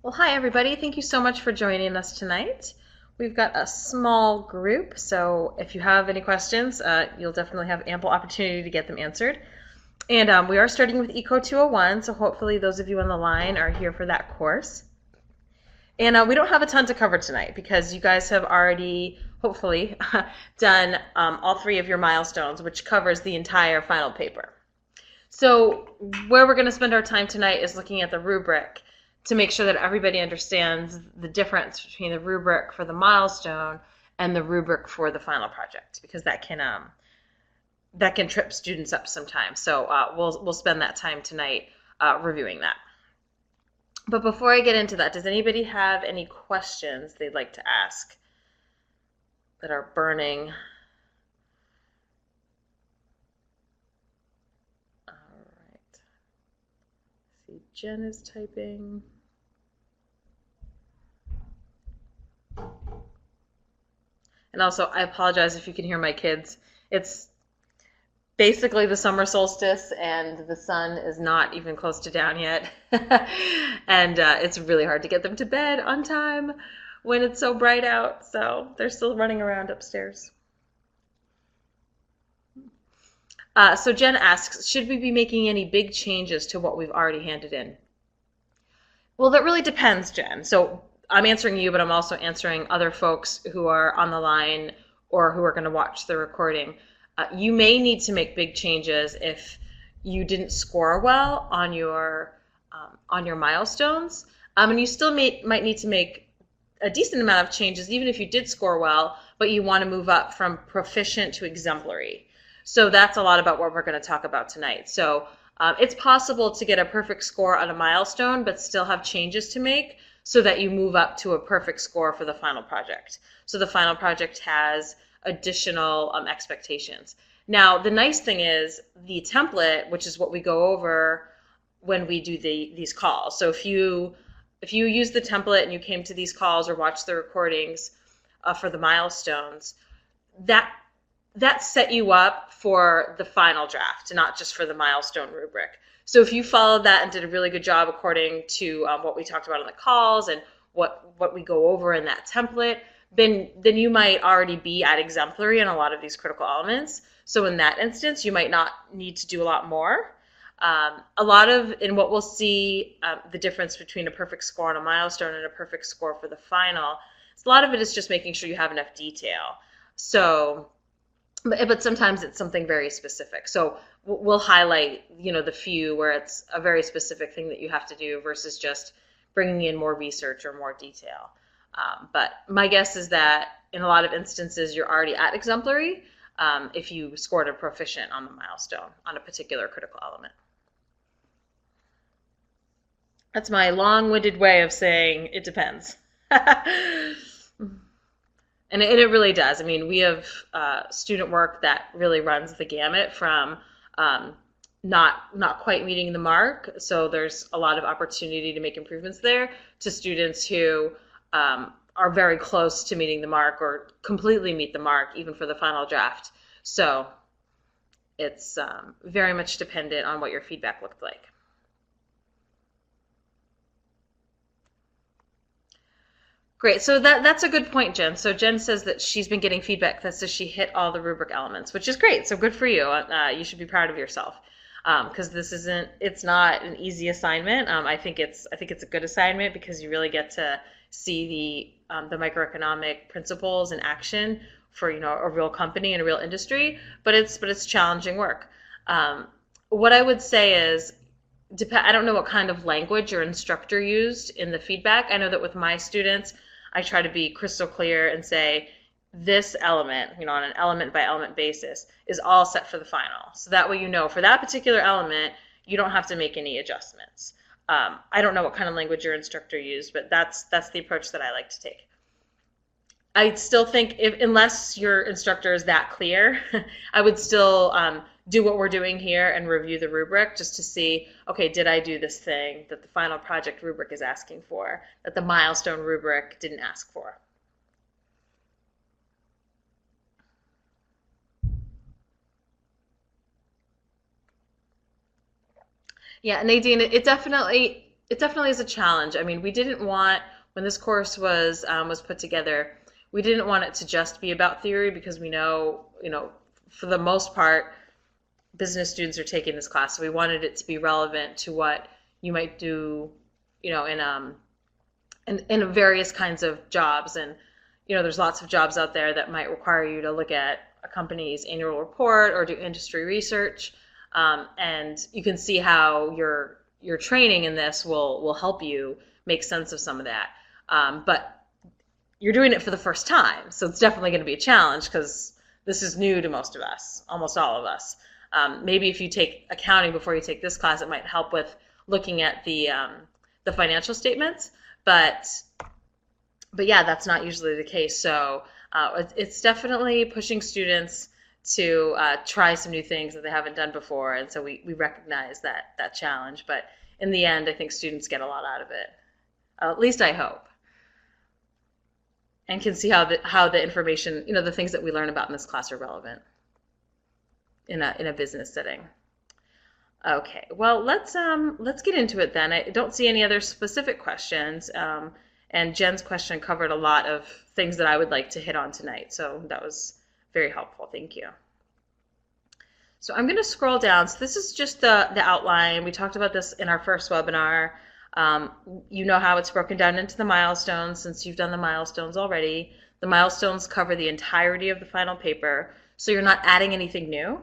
Well, hi everybody. Thank you so much for joining us tonight. We've got a small group, so if you have any questions, you'll definitely have ample opportunity to get them answered. And we are starting with Eco 201, so hopefully those of you on the line are here for that course. And we don't have a ton to cover tonight because you guys have already, hopefully, done all three of your milestones, which covers the entire final paper. So where we're going to spend our time tonight is looking at the rubric to make sure that everybody understands the difference between the rubric for the milestone and the rubric for the final project, because that can trip students up sometimes. So we'll spend that time tonight reviewing that. But before I get into that, does anybody have any questions they'd like to ask that are burning? All right. See, Jen is typing. And also, I apologize if you can hear my kids. It's basically the summer solstice, and the sun is not even close to down yet. And it's really hard to get them to bed on time when it's so bright out. So they're still running around upstairs. So Jen asks, should we be making any big changes to what we've already handed in? Well, that really depends, Jen. So I'm answering you, but I'm also answering other folks who are on the line or who are going to watch the recording. You may need to make big changes if you didn't score well on your milestones, and you still might need to make a decent amount of changes, even if you did score well, but you want to move up from proficient to exemplary. So that's a lot about what we're going to talk about tonight. So it's possible to get a perfect score on a milestone, but still have changes to make so that you move up to a perfect score for the final project. So the final project has additional expectations. Now, the nice thing is the template, which is what we go over when we do these calls. So if you use the template and you came to these calls or watched the recordings for the milestones, that set you up for the final draft, not just for the milestone rubric. So if you followed that and did a really good job according to what we talked about on the calls and what we go over in that template, then you might already be at exemplary in a lot of these critical elements. So in that instance, you might not need to do a lot more. In what we'll see, the difference between a perfect score on a milestone and a perfect score for the final, a lot of it is just making sure you have enough detail. So, but sometimes it's something very specific. So we'll highlight, the few where it's a very specific thing that you have to do versus just bringing in more research or more detail. But my guess is that in a lot of instances, you're already at exemplary if you scored a proficient on the milestone on a particular critical element. That's my long-winded way of saying it depends. And it really does. I mean, we have student work that really runs the gamut from not quite meeting the mark, so there's a lot of opportunity to make improvements there, to students who are very close to meeting the mark or completely meet the mark even for the final draft. So it's very much dependent on what your feedback looked like. Great. So that's a good point, Jen. So Jen says that she's been getting feedback that says she hit all the rubric elements, which is great. So good for you. You should be proud of yourself because it's not an easy assignment. I think it's a good assignment because you really get to see the microeconomic principles in action for a real company and a real industry. But it's challenging work. What I would say is, I don't know what kind of language your instructor used in the feedback. I know that with my students, I try to be crystal clear and say this element, on an element by element basis, is all set for the final. So that way for that particular element, you don't have to make any adjustments. I don't know what kind of language your instructor used, but that's the approach that I like to take. I still think unless your instructor is that clear, I would still do what we're doing here and review the rubric just to see, okay, did I do this thing that the final project rubric is asking for, that the milestone rubric didn't ask for? Yeah, Nadine, it definitely It definitely is a challenge. I mean, we didn't want, when this course was put together, we didn't want it to just be about theory, because we know, for the most part, business students are taking this class. So we wanted it to be relevant to what you might do, in various kinds of jobs. And, there's lots of jobs out there that might require you to look at a company's annual report or do industry research. And you can see how your training in this will help you make sense of some of that. But you're doing it for the first time, so it's definitely going to be a challenge, because this is new to most of us, almost all of us. Maybe if you take accounting before you take this class, it might help with looking at the financial statements. But yeah, that's not usually the case. So it's definitely pushing students to try some new things that they haven't done before, and so we recognize that challenge. But in the end, I think students get a lot out of it. At least I hope, and can see how the information, the things that we learn about in this class are relevant in a business setting. Okay, well, let's get into it then. I don't see any other specific questions, and Jen's question covered a lot of things that I would like to hit on tonight, so that was very helpful. Thank you. So I'm going to scroll down. So this is just the outline. We talked about this in our first webinar. You know how it's broken down into the milestones, since you've done the milestones already. The milestones cover the entirety of the final paper, so you're not adding anything new.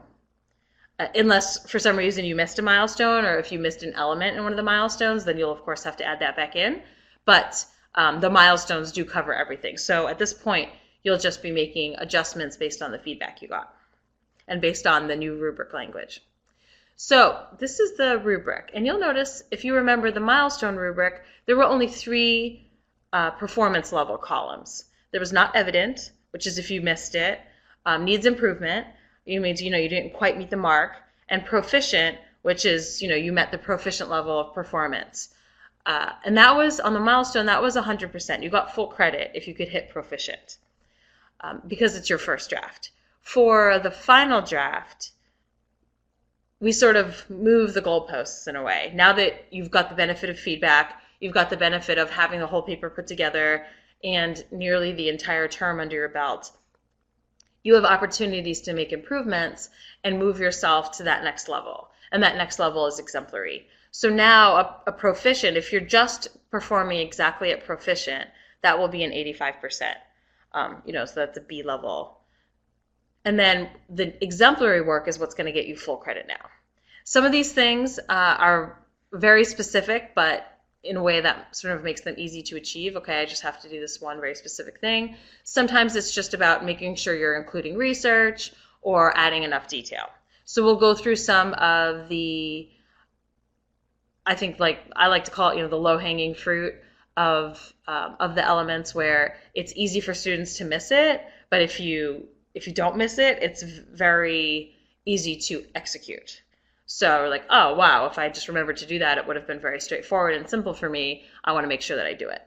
Unless for some reason you missed a milestone, or if you missed an element in one of the milestones, then you'll of course have to add that back in. But the milestones do cover everything. So at this point, you'll just be making adjustments based on the feedback you got and based on the new rubric language. So this is the rubric, and you'll notice, if you remember the milestone rubric, there were only 3 performance level columns. There was not evident, which is if you missed it, needs improvement, it means you didn't quite meet the mark, and proficient, which is you met the proficient level of performance. And that was on the milestone, that was 100%. You got full credit if you could hit proficient, because it's your first draft. For the final draft, we sort of move the goalposts in a way. Now that you've got the benefit of feedback, you've got the benefit of having the whole paper put together and nearly the entire term under your belt, you have opportunities to make improvements and move yourself to that next level. And that next level is exemplary. So now a proficient, if you're just performing exactly at proficient, that will be an 85%. So that's a B level. And then the exemplary work is what's going to get you full credit now. Some of these things are very specific, but in a way that sort of makes them easy to achieve. Okay, I just have to do this one very specific thing. Sometimes it's just about making sure you're including research or adding enough detail. So we'll go through some of the, I think, I like to call it, the low-hanging fruit of the elements, where it's easy for students to miss it, but if you don't miss it, it's very easy to execute. So like, oh, wow, if I just remembered to do that, it would have been very straightforward and simple for me. I want to make sure that I do it.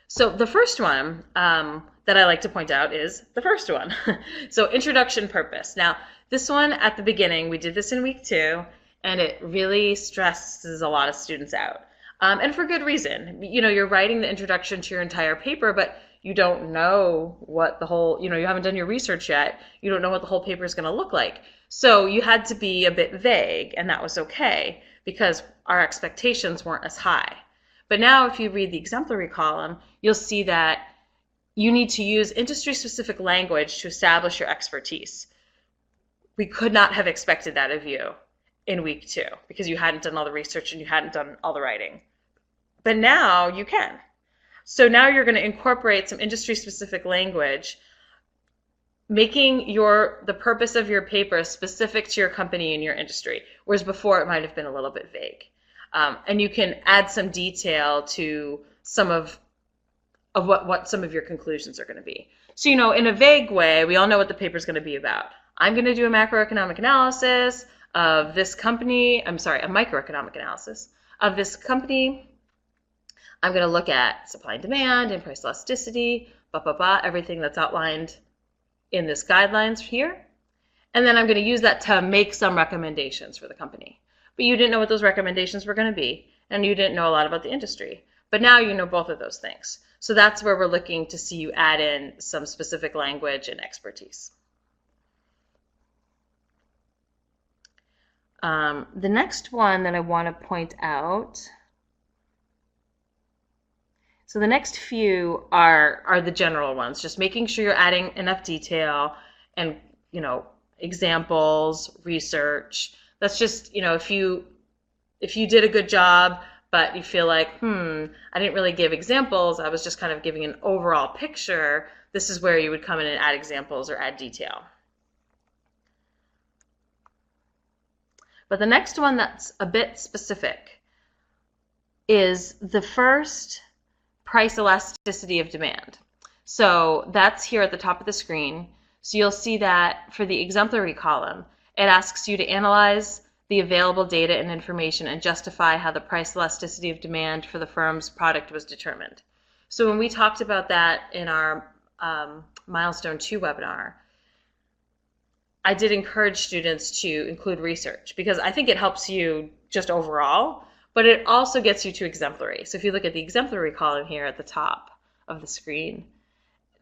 So the first one that I like to point out is the first one. So introduction purpose. Now, this one at the beginning, we did this in week 2, and it really stresses a lot of students out. And for good reason. You're writing the introduction to your entire paper, but you don't know what the whole, you haven't done your research yet. You don't know what the whole paper is going to look like. So you had to be a bit vague, and that was okay, because our expectations weren't as high. But now if you read the exemplary column, you'll see that you need to use industry-specific language to establish your expertise. We could not have expected that of you in week 2, because you hadn't done all the research and you hadn't done all the writing. But now you can. So now you're going to incorporate some industry-specific language, making the purpose of your paper specific to your company and your industry, whereas before it might have been a little bit vague. And you can add some detail to some of what some of your conclusions are going to be. So, in a vague way, we all know what the paper is going to be about. I'm going to do a macroeconomic analysis of this company. A microeconomic analysis of this company. I'm going to look at supply and demand and price elasticity, everything that's outlined in this guidelines here. And then I'm going to use that to make some recommendations for the company. but you didn't know what those recommendations were going to be, and you didn't know a lot about the industry. But now you know both of those things. So that's where we're looking to see you add in some specific language and expertise. The next one that I want to point out, so the next few are the general ones, just making sure you're adding enough detail and, examples, research. That's just, if you did a good job, but you feel like, I didn't really give examples, I was just kind of giving an overall picture, this is where you would come in and add examples or add detail. But the next one that's a bit specific is the first price elasticity of demand. So that's here at the top of the screen. So you'll see that for the exemplary column, it asks you to analyze the available data and information and justify how the price elasticity of demand for the firm's product was determined. So when we talked about that in our Milestone 2 webinar, I did encourage students to include research because I think it helps you just overall, but it also gets you to exemplary. So if you look at the exemplary column here at the top of the screen,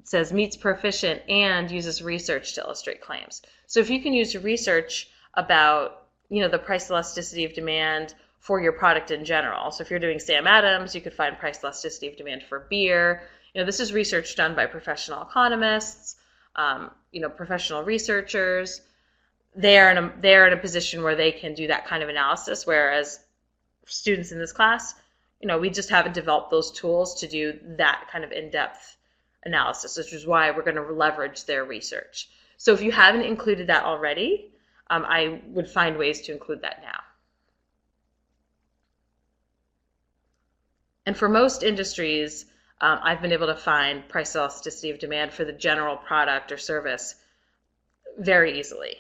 it says meets proficient and uses research to illustrate claims. So if you can use research about, the price elasticity of demand for your product in general. So if you're doing Sam Adams, you could find price elasticity of demand for beer. This is research done by professional economists, professional researchers. They're in a position where they can do that kind of analysis, whereas students in this class, we just haven't developed those tools to do that kind of in-depth analysis, which is why we're going to leverage their research. So if you haven't included that already, I would find ways to include that now. And for most industries, I've been able to find price elasticity of demand for the general product or service very easily.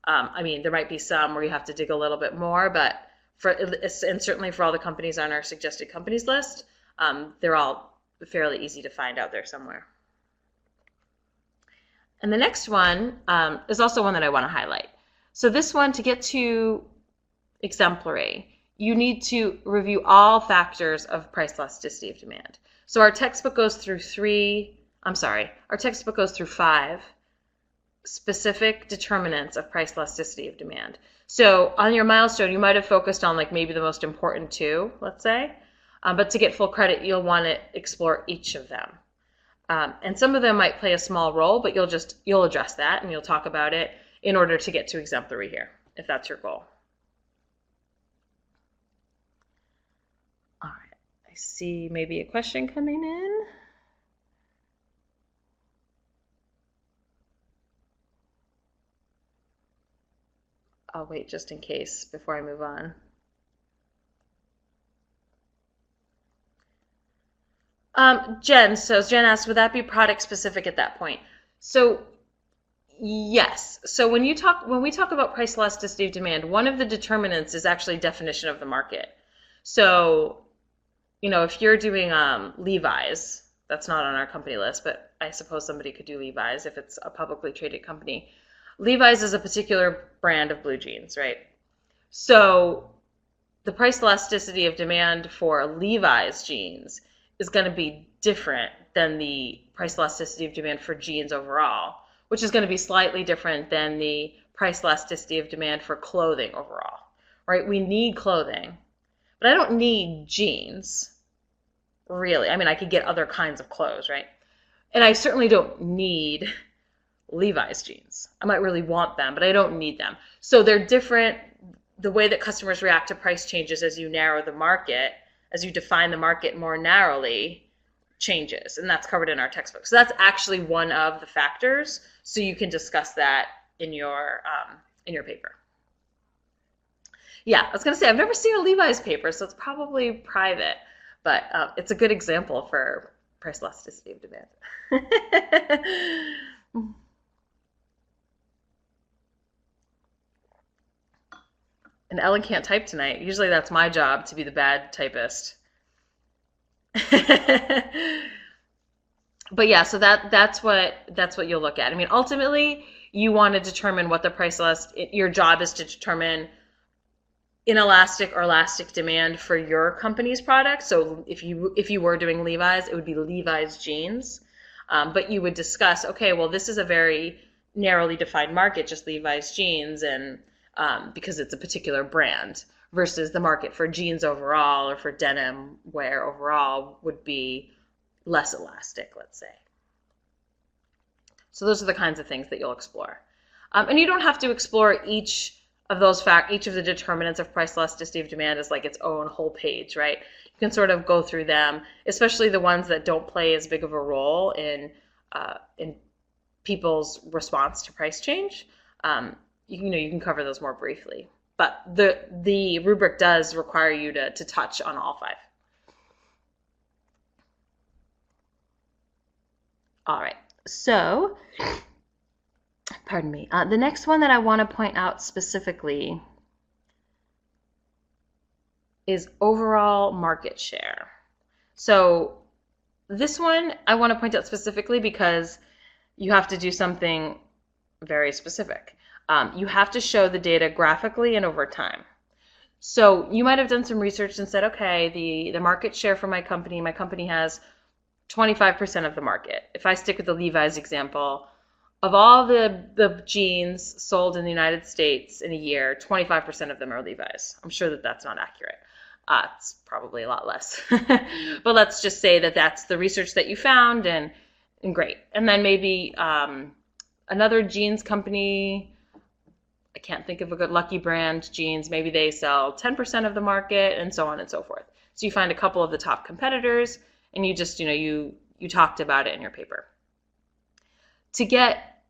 There might be some where you have to dig a little bit more, but and certainly for all the companies on our suggested companies list, they're all fairly easy to find out there somewhere. And the next one is also one that I want to highlight. So this one, to get to exemplary, you need to review all factors of price elasticity of demand. So our textbook goes through five specific determinants of price elasticity of demand. So on your milestone, you might have focused on maybe the most important two, let's say, but to get full credit, you'll want to explore each of them. And some of them might play a small role, but you'll address that and you'll talk about it in order to get to exemplary here, if that's your goal. All right, I see maybe a question coming in. I'll wait just in case before I move on. Jen asks, would that be product specific at that point? So yes. So when we talk about price elasticity of demand, one of the determinants is actually definition of the market. So, if you're doing Levi's, that's not on our company list, but I suppose somebody could do Levi's if it's a publicly traded company. Levi's is a particular brand of blue jeans, right? So the price elasticity of demand for Levi's jeans is going to be different than the price elasticity of demand for jeans overall, which is going to be slightly different than the price elasticity of demand for clothing overall, right? We need clothing, but I don't need jeans, really. I could get other kinds of clothes, right? And I certainly don't need Levi's jeans. I might really want them, but I don't need them. So they're different. The way that customers react to price changes as you narrow the market, as you define the market more narrowly, changes, and that's covered in our textbook. So that's actually one of the factors. So you can discuss that in your paper. Yeah, I was going to say I've never seen a Levi's paper, so it's probably private, but it's a good example for price elasticity of demand. And Ellen can't type tonight. Usually that's my job, to be the bad typist. But yeah, so that's what you'll look at. Ultimately, you want to determine what the price your job is to determine inelastic or elastic demand for your company's product. So if you were doing Levi's, it would be Levi's jeans. But you would discuss, okay, well, this is a very narrowly defined market, just Levi's jeans, and because it's a particular brand, versus the market for jeans overall or for denim wear overall would be less elastic, let's say. So those are the kinds of things that you'll explore. And you don't have to explore each of the determinants of price elasticity of demand as like its own whole page, right? You can sort of go through them, especially the ones that don't play as big of a role in people's response to price change. You can cover those more briefly, but the rubric does require you to touch on all 5. All right, so pardon me. The next one that I want to point out specifically is overall market share. So this one I want to point out specifically because you have to do something very specific. You have to show the data graphically and over time. So you might have done some research and said, okay, the market share for my company has 25% of the market. If I stick with the Levi's example, of all the jeans sold in the United States in a year, 25% of them are Levi's. I'm sure that that's not accurate. It's probably a lot less. But let's just say that that's the research that you found, and great. And then maybe another jeans company, I can't think of a good, Lucky Brand jeans, maybe they sell 10% of the market, and so on and so forth. So you find a couple of the top competitors, and you just, you talked about it in your paper. To get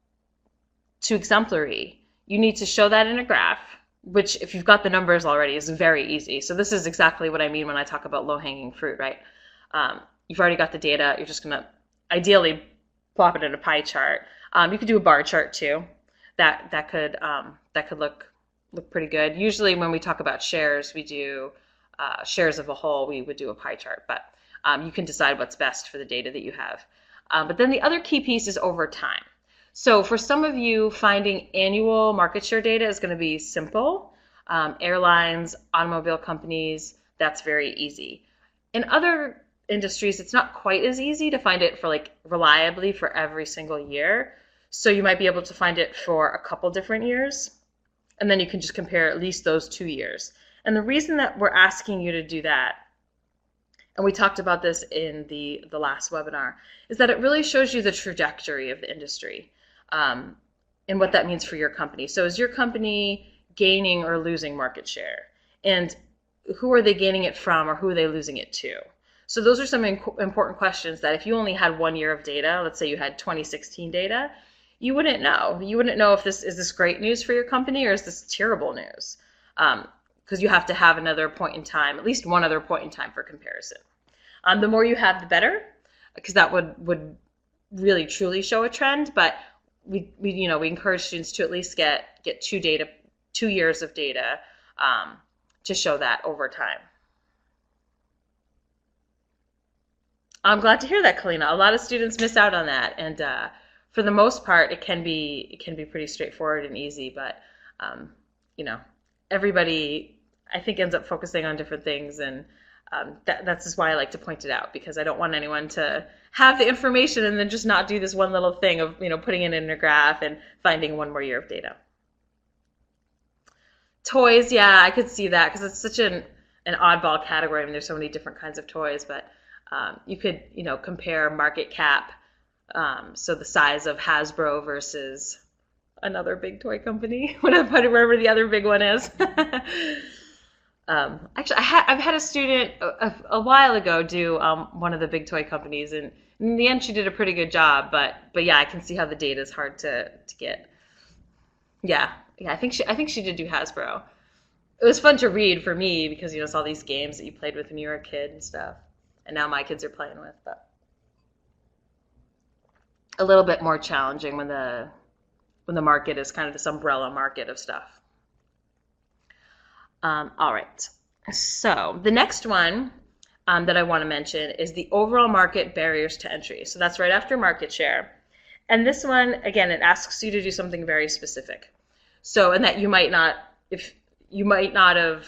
to exemplary, you need to show that in a graph, which if you've got the numbers already is very easy. So this is exactly what I mean when I talk about low-hanging fruit, right? You've already got the data. You're just going to ideally plop it in a pie chart. You could do a bar chart too. That could look pretty good. Usually when we talk about shares, we do shares of a whole. We would do a pie chart, but you can decide what's best for the data that you have. But then the other key piece is over time. So for some of you, finding annual market share data is going to be simple. Airlines, automobile companies, that's very easy. In other industries, it's not quite as easy to find it for reliably for every single year. So you might be able to find it for a couple different years, and then you can just compare at least those 2 years. And the reason that we're asking you to do that, and we talked about this in the last webinar, is that it really shows you the trajectory of the industry and what that means for your company. So is your company gaining or losing market share? And who are they gaining it from, or who are they losing it to? So those are some important questions that if you only had 1 year of data, let's say you had 2016 data, you wouldn't know. You wouldn't know if this great news for your company or is this terrible news? Because you have to have another point in time, at least one other point in time for comparison. The more you have, the better, because that would really truly show a trend. But we encourage students to at least get 2 years of data to show that over time. I'm glad to hear that, Kalina. A lot of students miss out on that, and for the most part, it can be pretty straightforward and easy. But everybody, I think, ends up focusing on different things, and that's just why I like to point it out, because I don't want anyone to have the information and then just not do this one little thing of putting it in a graph and finding 1 more year of data. Toys, yeah, I could see that because it's such an oddball category. I mean, there's so many different kinds of toys, but you could compare market cap, so the size of Hasbro versus another big toy company, whatever the other big one is. Actually, I've had a student a while ago do one of the big toy companies, and in the end, she did a pretty good job. But yeah, I can see how the data is hard to get. Yeah, I think she did do Hasbro. It was fun to read for me because it's all these games that you played with when you were a kid and stuff, and now my kids are playing with. But a little bit more challenging when the market is kind of this umbrella market of stuff. All right, so the next one that I want to mention is the overall market barriers to entry. So that's right after market share. And this one, again, it asks you to do something very specific. So, and that you might not, if you might not have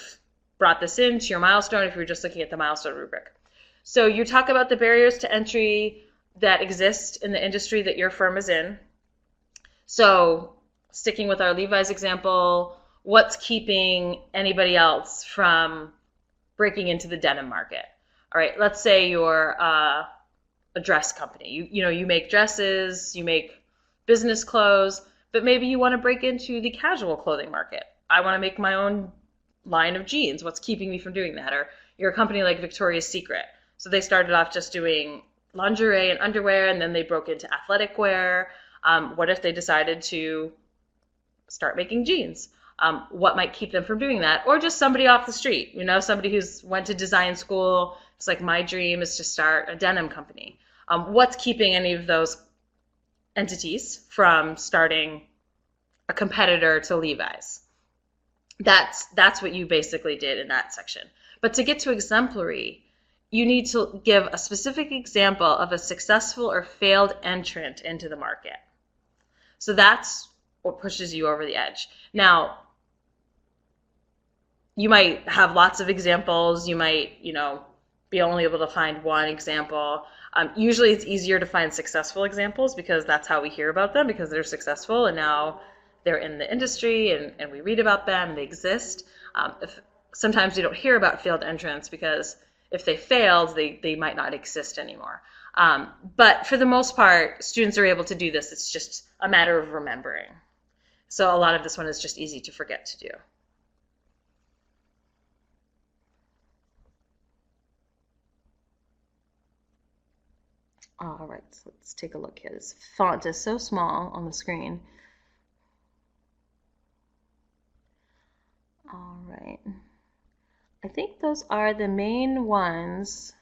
brought this into your milestone if you were just looking at the milestone rubric. So you talk about the barriers to entry that exist in the industry that your firm is in. So sticking with our Levi's example, what's keeping anybody else from breaking into the denim market? All right, let's say you're a dress company. You make dresses, you make business clothes, but maybe you want to break into the casual clothing market. I want to make my own line of jeans. What's keeping me from doing that? Or you're a company like Victoria's Secret. So they started off just doing lingerie and underwear, and then they broke into athletic wear. What if they decided to start making jeans? What might keep them from doing that? Or just somebody off the street, somebody who's went to design school. It's like, my dream is to start a denim company. What's keeping any of those entities from starting a competitor to Levi's? That's what you basically did in that section. But to get to exemplary, you need to give a specific example of a successful or failed entrant into the market. So that's what pushes you over the edge. Now, you might have lots of examples. You might, be only able to find one example. Usually it's easier to find successful examples because that's how we hear about them, because they're successful and now they're in the industry and we read about them and they exist. Sometimes we don't hear about failed entrants because if they failed, they might not exist anymore. But for the most part, students are able to do this. It's just a matter of remembering. So a lot of this one is just easy to forget to do. All right, so let's take a look here. This font is so small on the screen. All right. I think those are the main ones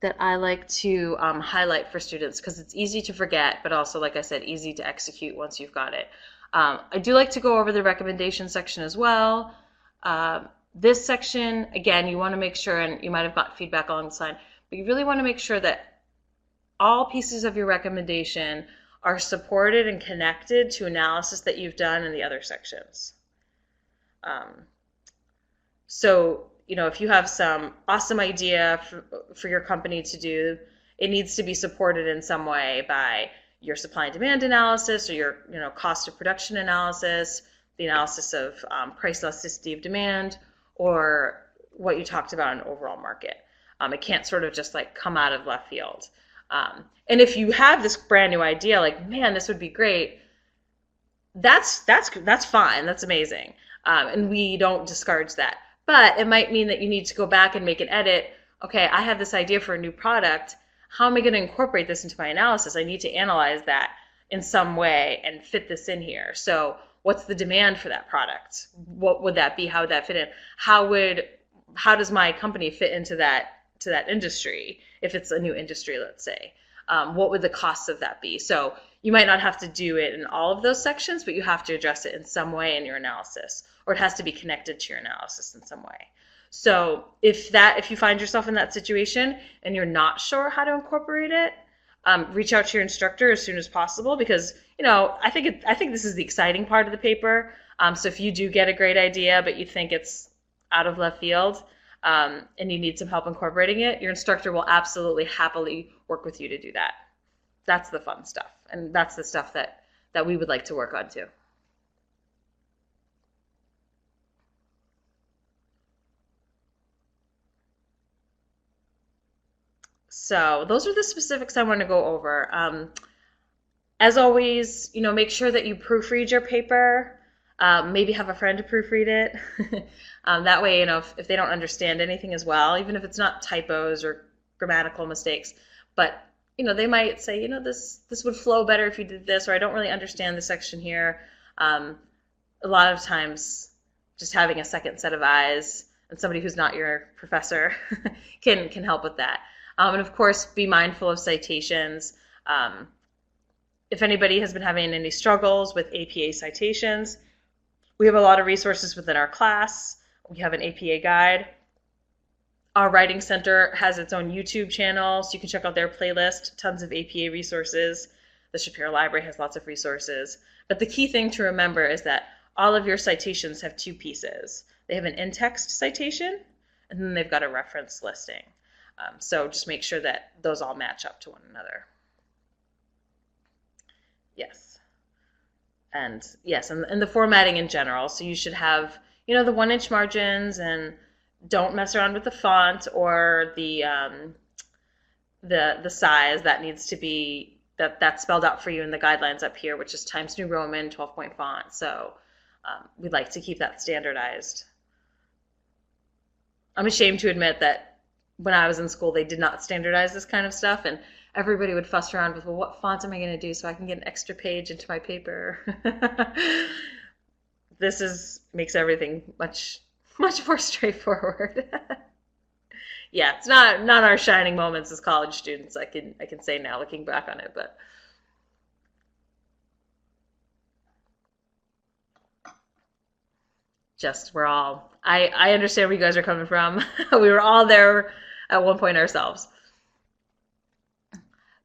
that I like to highlight for students because it's easy to forget, but also, like I said, easy to execute once you've got it. I do like to go over the recommendation section as well. This section, again, you want to make sure, and you might have got feedback along the line, but you really want to make sure that all pieces of your recommendation are supported and connected to analysis that you've done in the other sections. So, if you have some awesome idea for your company to do, it needs to be supported in some way by your supply and demand analysis, or your cost of production analysis, the analysis of price elasticity of demand, or what you talked about in overall market. It can't sort of just like come out of left field. And if you have this brand new idea, like, man, this would be great, that's fine, that's amazing. And we don't discourage that. But it might mean that you need to go back and make an edit. Okay, I have this idea for a new product. How am I going to incorporate this into my analysis? I need to analyze that in some way and fit this in here. So what's the demand for that product? What would that be? How would that fit in? How does my company fit into that industry, if it's a new industry, let's say? What would the costs of that be? So you might not have to do it in all of those sections, but you have to address it in some way in your analysis, or it has to be connected to your analysis in some way. So if you find yourself in that situation and you're not sure how to incorporate it, reach out to your instructor as soon as possible, because I think this is the exciting part of the paper. So if you do get a great idea but you think it's out of left field, and you need some help incorporating it, your instructor will absolutely happily work with you to do that. That's the fun stuff, and that's the stuff that we would like to work on too. So those are the specifics I want to go over. As always, make sure that you proofread your paper. Maybe have a friend to proofread it. That way, if they don't understand anything as well, even if it's not typos or grammatical mistakes, but they might say, this would flow better if you did this, or I don't really understand the section here. A lot of times, just having a second set of eyes and somebody who's not your professor can help with that. And of course, be mindful of citations. If anybody has been having any struggles with APA citations, we have a lot of resources within our class. We have an APA guide. Our Writing Center has its own YouTube channel, so you can check out their playlist, tons of APA resources. The Shapiro Library has lots of resources. But the key thing to remember is that all of your citations have two pieces. They have an in-text citation, and then they've got a reference listing. So just make sure that those all match up to one another. Yes. And yes, and the formatting in general. So you should have, the 1-inch margins, and don't mess around with the font or the size. That needs to be that's spelled out for you in the guidelines up here, which is Times New Roman 12-point font. So we'd like to keep that standardized. I'm ashamed to admit that when I was in school, they did not standardize this kind of stuff, and everybody would fuss around with, well, what font am I going to do so I can get an extra page into my paper? This makes everything much more straightforward. Yeah, it's not our shining moments as college students. I can say now, looking back on it, but just we're all. I understand where you guys are coming from. We were all there at one point ourselves.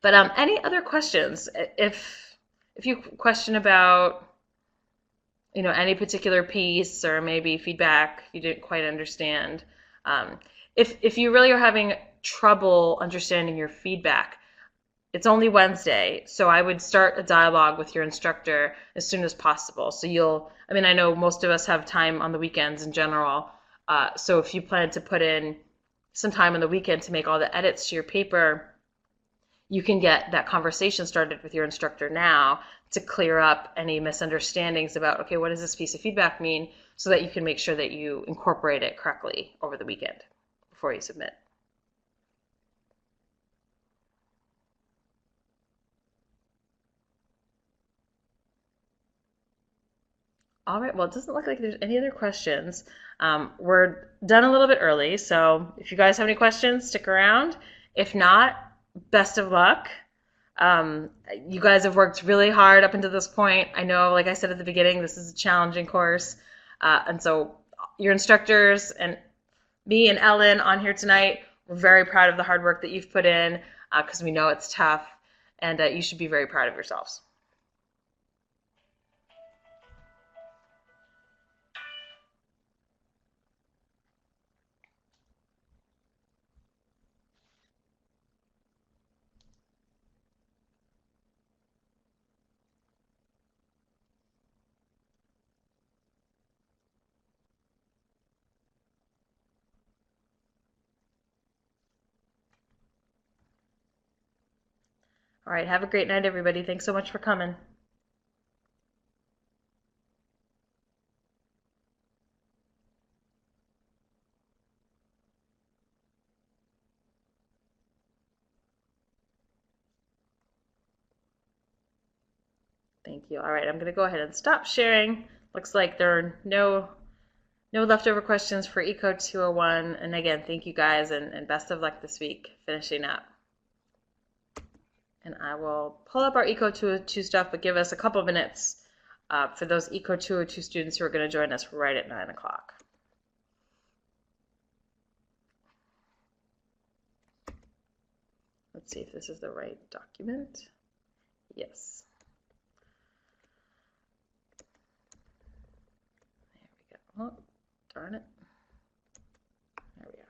But any other questions? If you question about any particular piece, or maybe feedback you didn't quite understand, if you really are having trouble understanding your feedback, it's only Wednesday, so I would start a dialogue with your instructor as soon as possible. So I know most of us have time on the weekends in general, so if you plan to put in some time on the weekend to make all the edits to your paper, you can get that conversation started with your instructor now to clear up any misunderstandings about, okay, what does this piece of feedback mean, so that you can make sure that you incorporate it correctly over the weekend before you submit. All right, well, it doesn't look like there's any other questions. We're done a little bit early, so if you guys have any questions, stick around. If not, best of luck. You guys have worked really hard up until this point. I know, like I said at the beginning, this is a challenging course. And so your instructors and me and Ellen on here tonight, we're very proud of the hard work that you've put in, because we know it's tough, and you should be very proud of yourselves. All right, have a great night, everybody. Thanks so much for coming. Thank you. All right, I'm going to go ahead and stop sharing. Looks like there are no leftover questions for Eco 201. And again, thank you guys, and best of luck this week finishing up. And I will pull up our Eco 202 stuff, but give us a couple minutes for those Eco 202 students who are going to join us right at 9 o'clock. Let's see if this is the right document. Yes. There we go. Oh, darn it. There we are.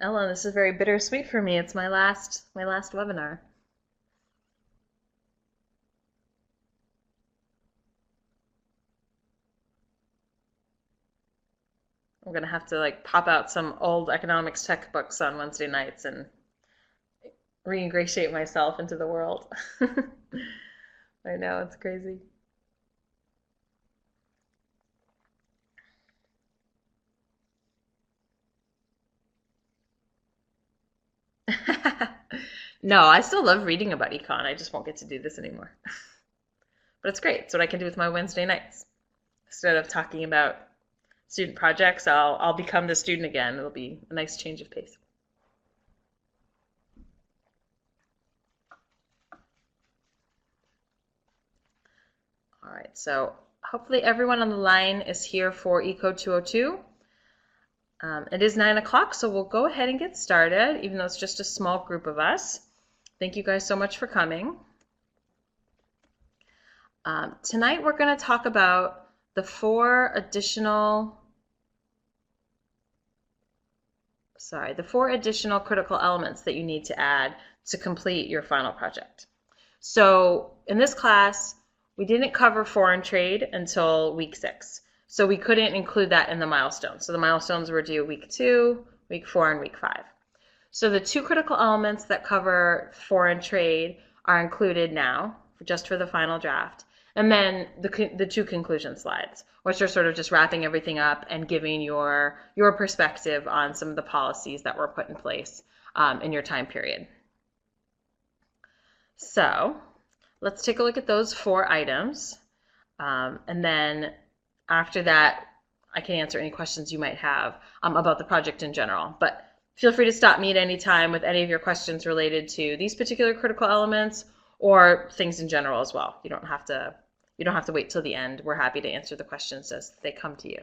Ellen, this is very bittersweet for me. It's my last webinar. I'm gonna have to pop out some old economics textbooks on Wednesday nights and reingratiate myself into the world. I know, it's crazy. No, I still love reading about econ. I just won't get to do this anymore. But it's great. It's what I can do with my Wednesday nights. Instead of talking about student projects, I'll become the student again. It'll be a nice change of pace. All right, so hopefully everyone on the line is here for eCode 202. It is 9 o'clock, so we'll go ahead and get started, even though it's just a small group of us. Thank you guys so much for coming. Tonight we're going to talk about the four additional critical elements that you need to add to complete your final project. So in this class, we didn't cover foreign trade until week 6. So we couldn't include that in the milestones. So the milestones were due week 2, week 4, and week 5. So the 2 critical elements that cover foreign trade are included now, just for the final draft. And then the 2 conclusion slides, which are sort of just wrapping everything up and giving your perspective on some of the policies that were put in place in your time period. So let's take a look at those 4 items. And then after that, I can answer any questions you might have about the project in general. But feel free to stop me at any time with any of your questions related to these particular critical elements or things in general as well. You don't have to wait till the end. We're happy to answer the questions as they come to you.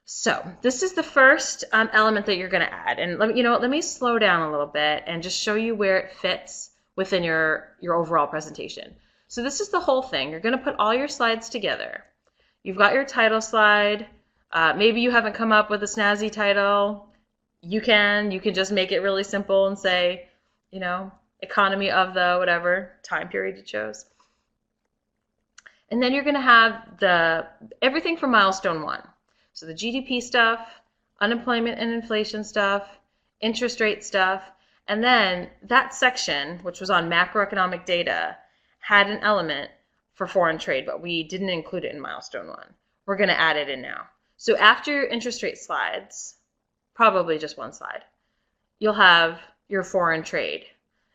So this is the first element that you're going to add. And let me slow down a little bit and just show you where it fits within your overall presentation. So this is the whole thing. You're going to put all your slides together. You've got your title slide. Maybe you haven't come up with a snazzy title. You can just make it really simple and say, economy of the whatever time period you chose. And then you're going to have everything from milestone 1. So the GDP stuff, unemployment and inflation stuff, interest rate stuff, and then that section, which was on macroeconomic data, had an element for foreign trade, but we didn't include it in milestone 1. We're going to add it in now. So after your interest rate slides, probably just 1 slide, you'll have your foreign trade.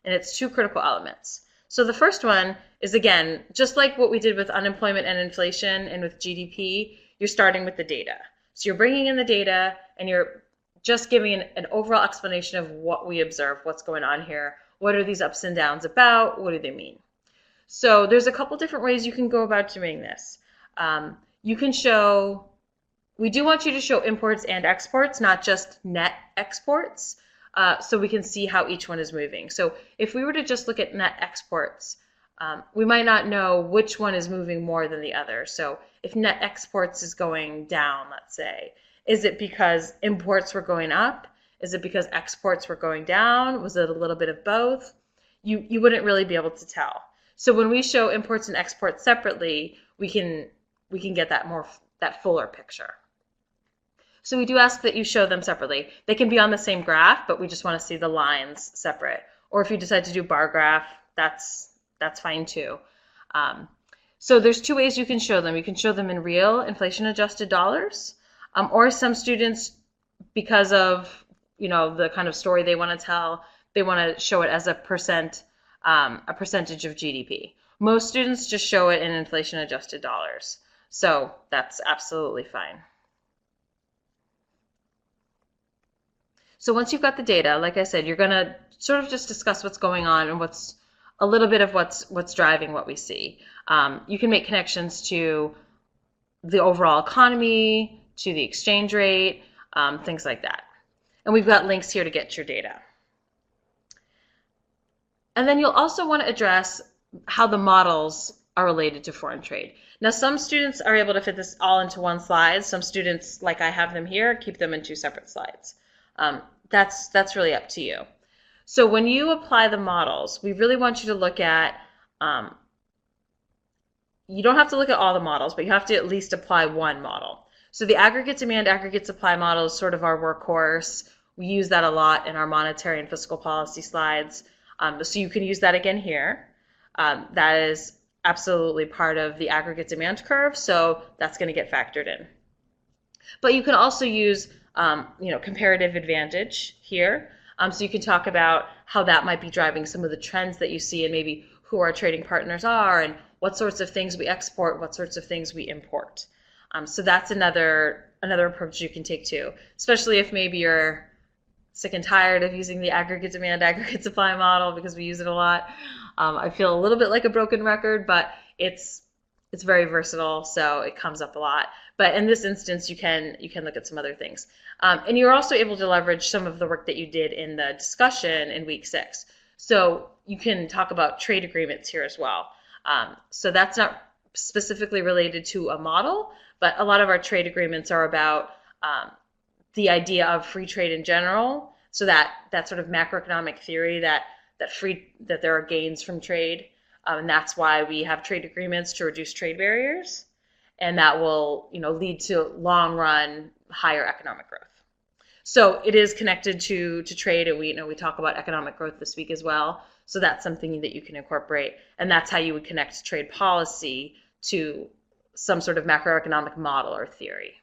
And it's 2 critical elements. So the first one is, again, just like what we did with unemployment and inflation and with GDP, you're starting with the data. So you're bringing in the data and you're just giving an overall explanation of what we observe, what's going on here, what are these ups and downs about, what do they mean? So there's a couple different ways you can go about doing this. You can show, we do want you to show imports and exports, not just net exports. So we can see how each one is moving. So if we were to just look at net exports, we might not know which one is moving more than the other. So if net exports is going down, let's say, is it because imports were going up? Is it because exports were going down? Was it a little bit of both? You wouldn't really be able to tell. So when we show imports and exports separately, we can get that fuller picture. So we do ask that you show them separately. They can be on the same graph, but we just want to see the lines separate. Or if you decide to do bar graph, that's fine too. So there's 2 ways you can show them. You can show them in real inflation-adjusted dollars, or some students, because of the kind of story they want to tell, they want to show it as a percentage of GDP. Most students just show it in inflation-adjusted dollars. So that's absolutely fine. So once you've got the data, like I said, you're going to sort of just discuss what's going on and what's a little bit of what's driving what we see. You can make connections to the overall economy, to the exchange rate, things like that. And we've got links here to get your data. And then you'll also want to address how the models are related to foreign trade. Now, some students are able to fit this all into 1 slide. Some students, like I have them here, keep them in 2 separate slides. That's really up to you. So when you apply the models, we really want you to look at, you don't have to look at all the models, but you have to at least apply 1 model. So the aggregate demand, aggregate supply model is sort of our workhorse. We use that a lot in our monetary and fiscal policy slides. So you can use that again here. That is absolutely part of the aggregate demand curve, so that's going to get factored in. But you can also use comparative advantage here. So you can talk about how that might be driving some of the trends that you see and maybe who our trading partners are and what sorts of things we export, what sorts of things we import. So that's another approach you can take too, especially if maybe you're sick and tired of using the aggregate demand, aggregate supply model because we use it a lot. I feel a little bit like a broken record, but it's it's very versatile, so it comes up a lot. But in this instance, you can look at some other things, and you're also able to leverage some of the work that you did in the discussion in week 6. So you can talk about trade agreements here as well. So that's not specifically related to a model, but a lot of our trade agreements are about the idea of free trade in general. So that sort of macroeconomic theory that there are gains from trade, and that's why we have trade agreements to reduce trade barriers, and that will lead to long run higher economic growth. So it is connected to trade, and we talk about economic growth this week as well. So that's something that you can incorporate, and that's how you would connect trade policy to some sort of macroeconomic model or theory.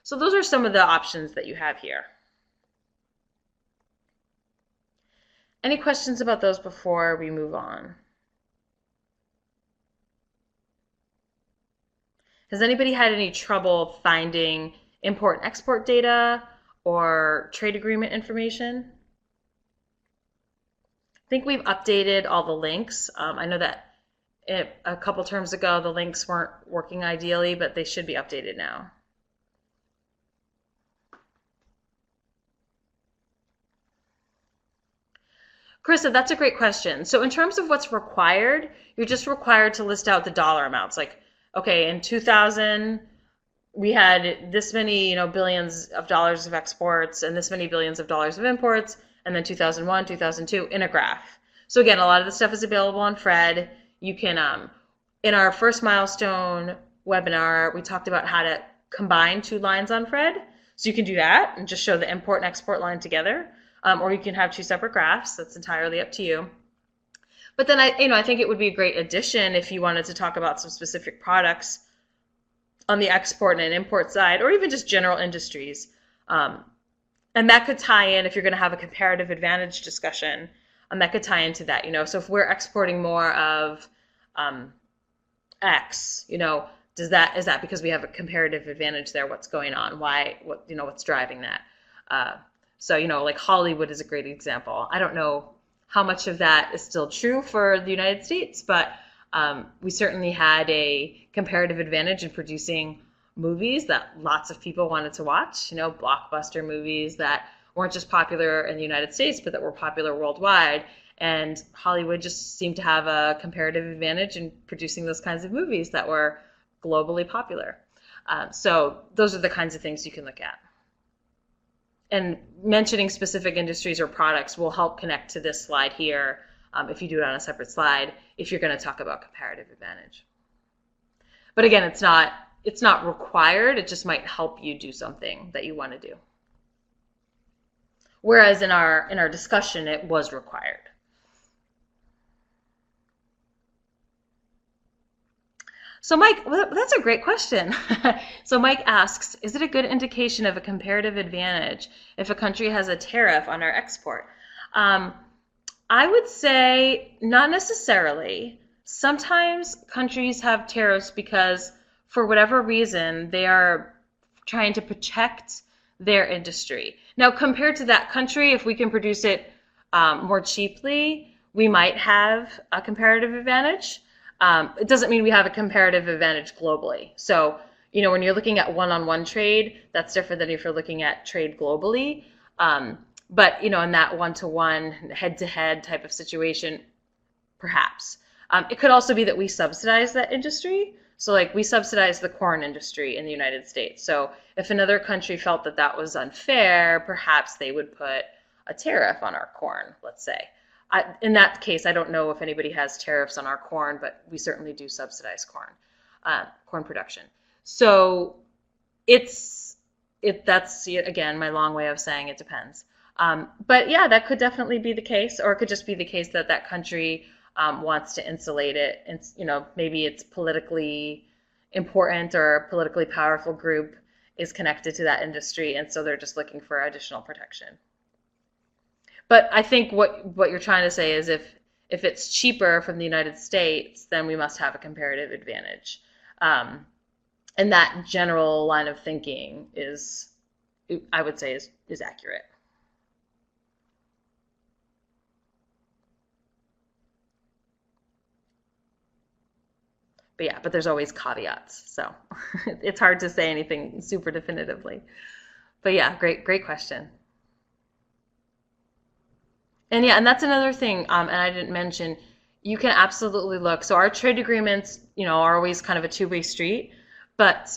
So those are some of the options that you have here. Any questions about those before we move on? Has anybody had any trouble finding import and export data or trade agreement information? I think we've updated all the links. I know that a couple terms ago the links weren't working ideally, but they should be updated now. Carissa, that's a great question. So in terms of what's required, you're just required to list out the dollar amounts. Like, okay, in 2000, we had this many, billions of dollars of exports and this many billions of dollars of imports, and then 2001, 2002 in a graph. So again, a lot of the stuff is available on Fred. You can, in our first milestone webinar, we talked about how to combine 2 lines on Fred. So you can do that and just show the import and export line together. Or you can have 2 separate graphs. That's entirely up to you. But then I think it would be a great addition if you wanted to talk about some specific products on the export and import side, or even just general industries. And that could tie in, if you're going to have a comparative advantage discussion, that could tie into that. So if we're exporting more of X, is that because we have a comparative advantage there? What's going on? Why? What's driving that? So, like Hollywood is a great example. I don't know how much of that is still true for the United States, but we certainly had a comparative advantage in producing movies that lots of people wanted to watch, blockbuster movies that weren't just popular in the United States, but that were popular worldwide. And Hollywood just seemed to have a comparative advantage in producing those kinds of movies that were globally popular. So those are the kinds of things you can look at. And mentioning specific industries or products will help connect to this slide here, if you do it on a separate slide, if you're going to talk about comparative advantage. But again, it's not required. It just might help you do something that you want to do. Whereas in our discussion, it was required. So Mike, that's a great question. So Mike asks, is it a good indication of a comparative advantage if a country has a tariff on our export? I would say not necessarily. Sometimes countries have tariffs because for whatever reason, they are trying to protect their industry. Now, compared to that country, if we can produce it more cheaply, we might have a comparative advantage. It doesn't mean we have a comparative advantage globally. So, when you're looking at one-on-one trade, that's different than if you're looking at trade globally. But, in that one-to-one, head-to-head type of situation, perhaps. It could also be that we subsidize that industry. So, like, we subsidize the corn industry in the United States. So if another country felt that that was unfair, perhaps they would put a tariff on our corn, let's say. In that case, I don't know if anybody has tariffs on our corn, but we certainly do subsidize corn production. So that's again my long way of saying it depends. But yeah, that could definitely be the case, or it could just be the case that that country wants to insulate it, and maybe it's politically important or a politically powerful group is connected to that industry, and so they're just looking for additional protection. But I think what you're trying to say is if it's cheaper from the United States, then we must have a comparative advantage. And that general line of thinking I would say, is accurate. But yeah, but there's always caveats. So it's hard to say anything super definitively. But yeah, great question. And yeah, and that's another thing, and I didn't mention, you can absolutely look. So our trade agreements, are always kind of a two-way street. But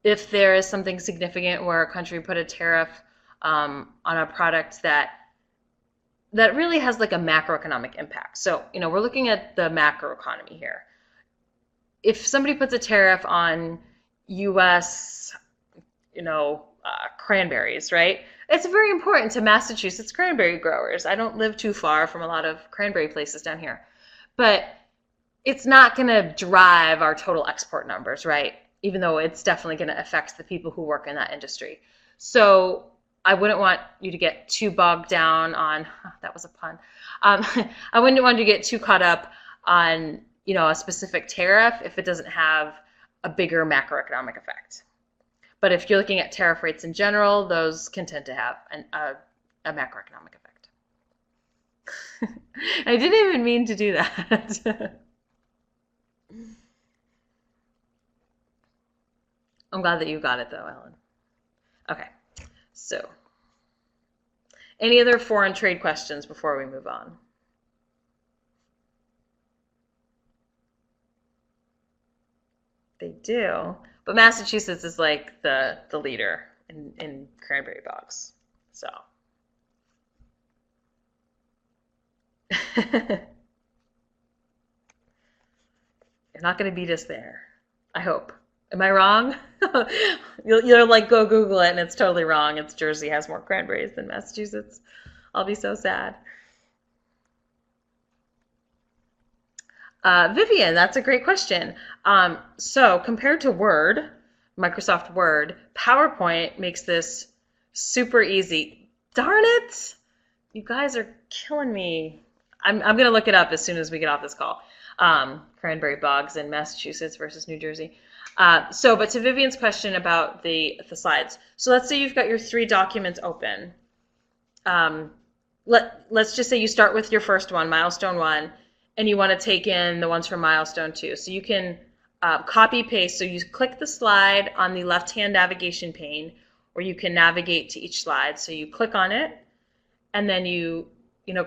if there is something significant where a country put a tariff on a product that really has like a macroeconomic impact. So, we're looking at the macro economy here. If somebody puts a tariff on U.S., cranberries, right? It's very important to Massachusetts cranberry growers. I don't live too far from a lot of cranberry places down here, but it's not going to drive our total export numbers, right? Even though it's definitely going to affect the people who work in that industry. So I wouldn't want you to get too bogged down on, that was a pun. I wouldn't want you to get too caught up on, a specific tariff if it doesn't have a bigger macroeconomic effect. But if you're looking at tariff rates in general, those can tend to have a macroeconomic effect. I didn't even mean to do that. I'm glad that you got it though, Ellen. Okay, so any other foreign trade questions before we move on? They do, but Massachusetts is like the leader in cranberry bogs. So you're not going to beat us there. I hope. Am I wrong? You'll like go Google it and it's totally wrong. It's Jersey has more cranberries than Massachusetts. I'll be so sad. Vivian, that's a great question. So compared to Word, Microsoft Word, PowerPoint makes this super easy. Darn it! You guys are killing me. I'm going to look it up as soon as we get off this call. Cranberry bogs in Massachusetts versus New Jersey. But to Vivian's question about the slides. So let's say you've got your 3 documents open. Let's just say you start with your first one, milestone 1, and you want to take in the ones from milestone 2. So you can copy paste. So you click the slide on the left-hand navigation pane, or you can navigate to each slide. So you click on it, and then you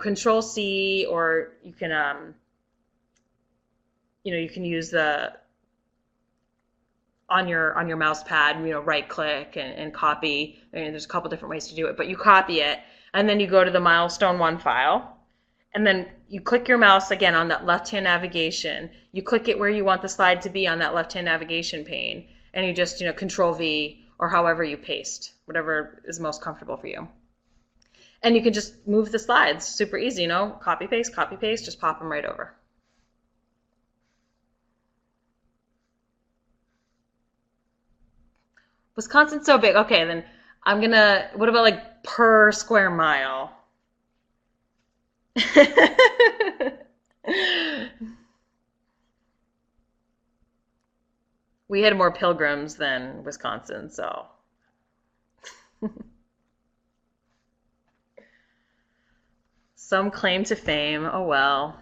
Control C, or you can you can use the on your mouse pad, right click and copy. There's a couple different ways to do it, but you copy it, and then you go to the milestone 1 file, and then you click your mouse again on that left-hand navigation. You click it where you want the slide to be on that left-hand navigation pane, and you just Control V, or however you paste, whatever is most comfortable for you. And you can just move the slides, super easy, copy paste, just pop them right over. Wisconsin's so big. Okay, then what about like per square mile? We had more pilgrims than Wisconsin, so. Some claim to fame. Oh well.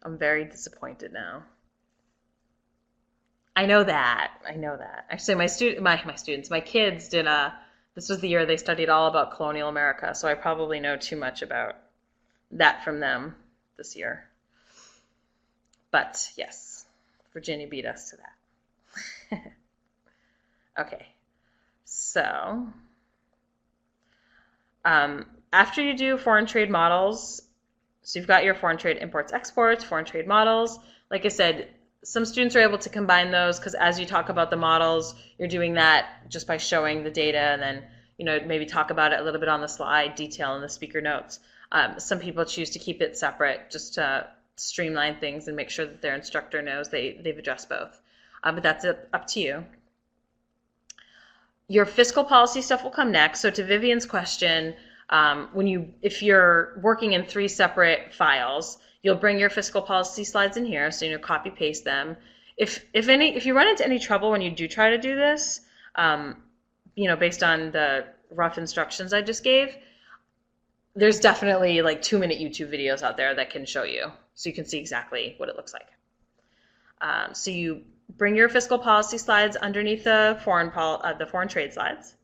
I'm very disappointed now. I know that. Actually, my kids did this was the year they studied all about colonial America, so I probably know too much about that from them this year. But yes, Virginia beat us to that. Okay, so after you do foreign trade models, so you've got your foreign trade imports, exports, foreign trade models. Like I said, some students are able to combine those because as you talk about the models, you're doing that just by showing the data and then, maybe talk about it a little bit on the slide, detail in the speaker notes. Some people choose to keep it separate just to streamline things and make sure that their instructor knows they've addressed both. But that's up to you. Your fiscal policy stuff will come next. So to Vivian's question, if you're working in 3 separate files, you'll bring your fiscal policy slides in here, so copy paste them. If you run into any trouble when you do try to do this, based on the rough instructions I just gave, there's definitely like 2-minute YouTube videos out there that can show you, so you can see exactly what it looks like. So you bring your fiscal policy slides underneath the foreign trade slides,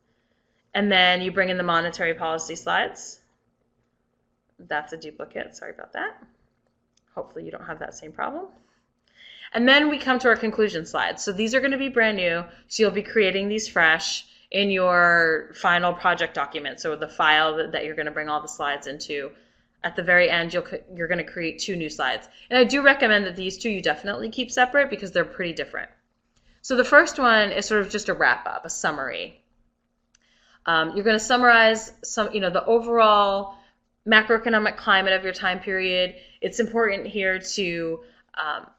and then you bring in the monetary policy slides. That's a duplicate, sorry about that. Hopefully you don't have that same problem. And then we come to our conclusion slides. So these are going to be brand new, so you'll be creating these fresh in your final project document, so the file that you're going to bring all the slides into. At the very end, you're going to create 2 new slides. And I do recommend that these 2 you definitely keep separate because they're pretty different. So the first one is sort of just a wrap-up, a summary. You're going to summarize the overall macroeconomic climate of your time period. It's important here to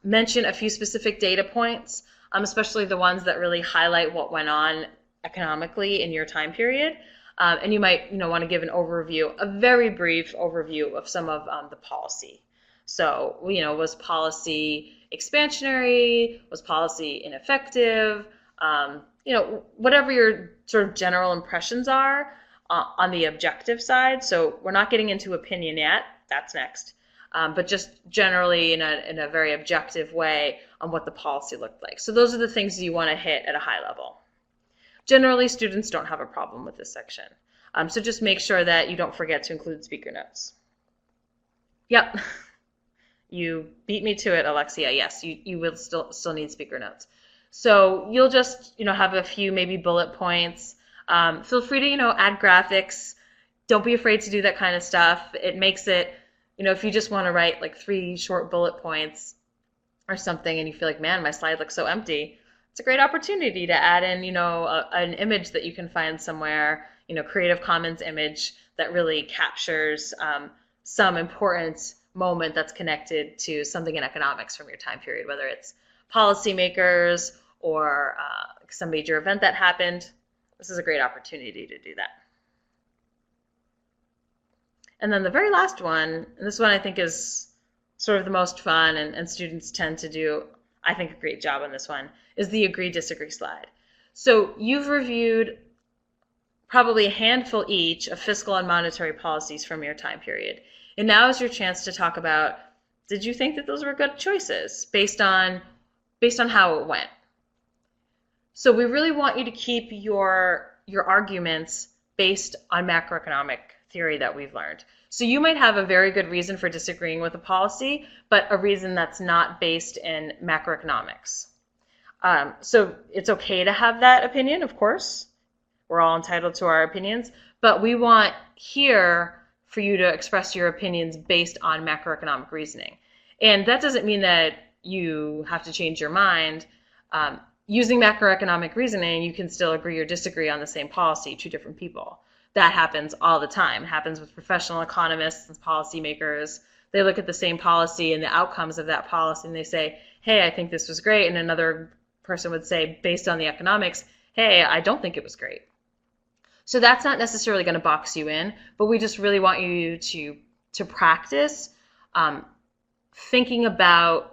mention a few specific data points, especially the ones that really highlight what went on economically in your time period. And you might want to give an overview, a very brief overview of some of the policy. So, was policy expansionary? Was policy ineffective? Whatever your sort of general impressions are on the objective side. So we're not getting into opinion yet. That's next. But just generally in a very objective way on what the policy looked like. So those are the things you want to hit at a high level. Generally, students don't have a problem with this section. So just make sure that you don't forget to include speaker notes. Yep, you beat me to it, Alexia. Yes, you will still need speaker notes. So you'll just have a few maybe bullet points. Feel free to add graphics. Don't be afraid to do that kind of stuff. It makes it, if you just want to write like 3 short bullet points or something and you feel like, man, my slide looks so empty, it's a great opportunity to add in, an image that you can find somewhere, Creative Commons image that really captures some important moment that's connected to something in economics from your time period, whether it's policymakers or some major event that happened. This is a great opportunity to do that. And then the very last one, and this one I think is sort of the most fun, and students tend to do, I think, a great job on this one, is the agree-disagree slide. So you've reviewed probably a handful each of fiscal and monetary policies from your time period. And now is your chance to talk about, did you think that those were good choices based on how it went? So we really want you to keep your arguments based on macroeconomic theory that we've learned. So you might have a very good reason for disagreeing with a policy, but a reason that's not based in macroeconomics. So it's okay to have that opinion, of course. We're all entitled to our opinions, but we want here for you to express your opinions based on macroeconomic reasoning. And that doesn't mean that you have to change your mind. Using macroeconomic reasoning, you can still agree or disagree on the same policy, 2 different people. That happens all the time. It happens with professional economists and policymakers. They look at the same policy and the outcomes of that policy and they say, hey, I think this was great. And another person would say, based on the economics, hey, I don't think it was great. So that's not necessarily going to box you in, but we just really want you to practice thinking about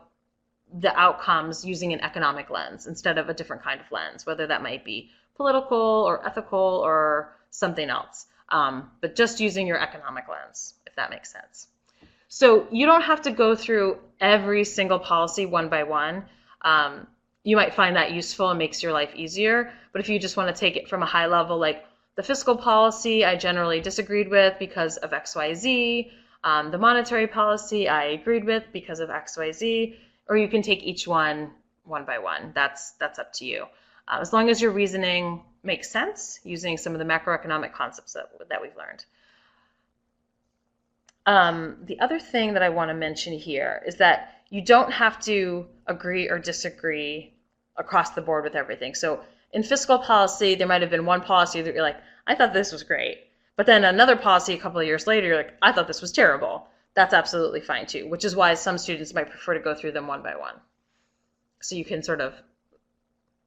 the outcomes using an economic lens instead of a different kind of lens, whether that might be political or ethical or something else, but just using your economic lens, if that makes sense. So you don't have to go through every single policy one by one. You might find that useful and makes your life easier, but if you just want to take it from a high level, like the fiscal policy I generally disagreed with because of XYZ, the monetary policy I agreed with because of XYZ, or you can take each one by one. That's up to you. As long as your reasoning makes sense using some of the macroeconomic concepts that we've learned. The other thing that I want to mention here is that you don't have to agree or disagree across the board with everything. So in fiscal policy, there might have been one policy that you're like, I thought this was great. But then another policy a couple of years later, you're like, I thought this was terrible. That's absolutely fine too, which is why some students might prefer to go through them one by one. So you can sort of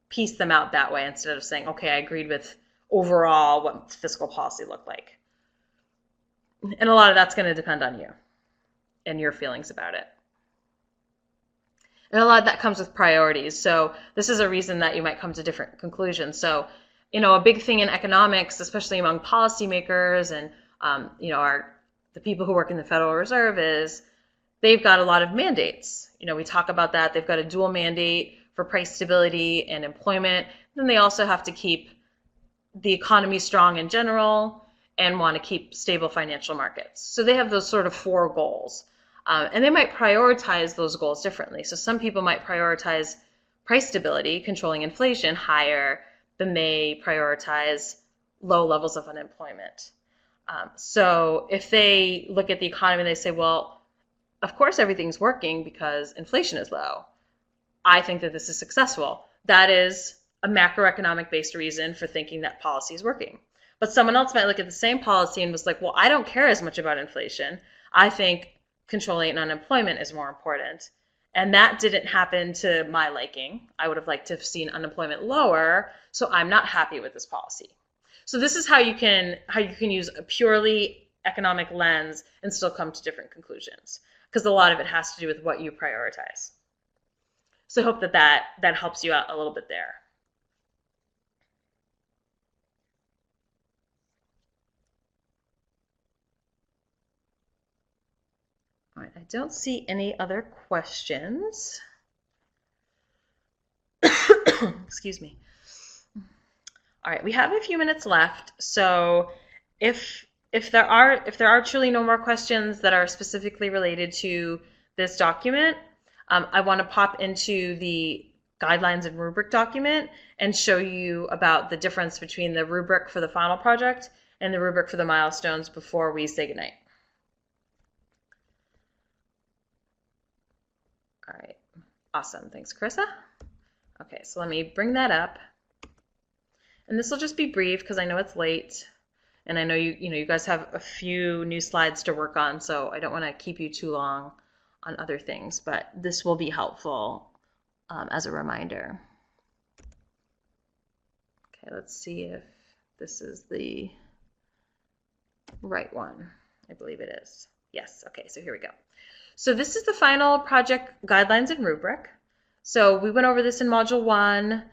piece them out that way instead of saying, okay, I agreed with overall what fiscal policy looked like. And a lot of that's going to depend on you and your feelings about it. And a lot of that comes with priorities. So this is a reason that you might come to different conclusions. So, a big thing in economics, especially among policymakers and, the people who work in the Federal Reserve is they've got a lot of mandates. We talk about that. They've got a dual mandate for price stability and employment. Then they also have to keep the economy strong in general and want to keep stable financial markets. So they have those sort of 4 goals. And they might prioritize those goals differently. So some people might prioritize price stability, controlling inflation, higher than they prioritize low levels of unemployment. So if they look at the economy and they say, well, of course everything's working because inflation is low, I think that this is successful. That is a macroeconomic based reason for thinking that policy is working. But someone else might look at the same policy and was like, well, I don't care as much about inflation. I think controlling unemployment is more important. And that didn't happen to my liking. I would have liked to have seen unemployment lower, so I'm not happy with this policy. So this is how you can use a purely economic lens and still come to different conclusions, because a lot of it has to do with what you prioritize. So I hope that helps you out a little bit there. All right, I don't see any other questions. Excuse me. All right, we have a few minutes left. So if there are truly no more questions that are specifically related to this document, I want to pop into the guidelines and rubric document and show you about the difference between the rubric for the final project and the rubric for the milestones before we say goodnight. All right, awesome. Thanks, Carissa. Okay, so let me bring that up. And this will just be brief because I know it's late. And I know you guys have a few new slides to work on, so I don't want to keep you too long on other things, but this will be helpful as a reminder. Okay, let's see if this is the right one. I believe it is. Yes, okay, so here we go. So this is the final project guidelines and rubric. So we went over this in Module 1.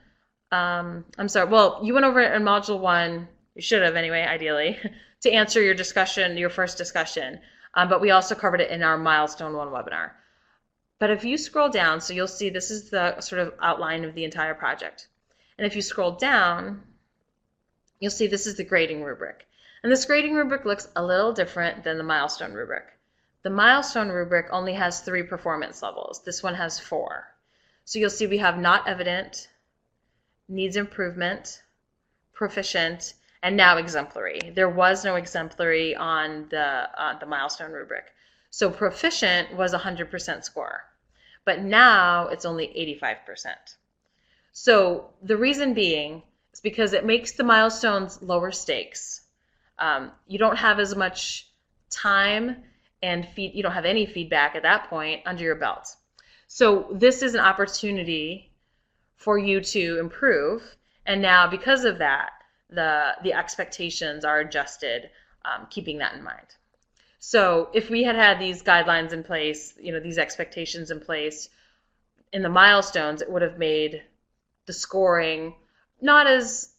I'm sorry, well, you went over it in Module 1, you should have anyway, ideally, to answer your discussion, your first discussion. But we also covered it in our Milestone 1 webinar. But if you scroll down, so you'll see this is the sort of outline of the entire project. And if you scroll down, you'll see this is the grading rubric. And this grading rubric looks a little different than the Milestone rubric. The Milestone rubric only has 3 performance levels. This one has 4. So you'll see we have not evident, needs improvement, proficient, and now exemplary. There was no exemplary on the Milestone rubric. So proficient was 100% score, but now it's only 85%. So the reason being is because it makes the milestones lower stakes. You don't have as much time and you don't have any feedback at that point under your belt. So this is an opportunity for you to improve. And now because of that, the expectations are adjusted, keeping that in mind. So if we had these guidelines in place, these expectations in place in the milestones, it would have made the scoring not as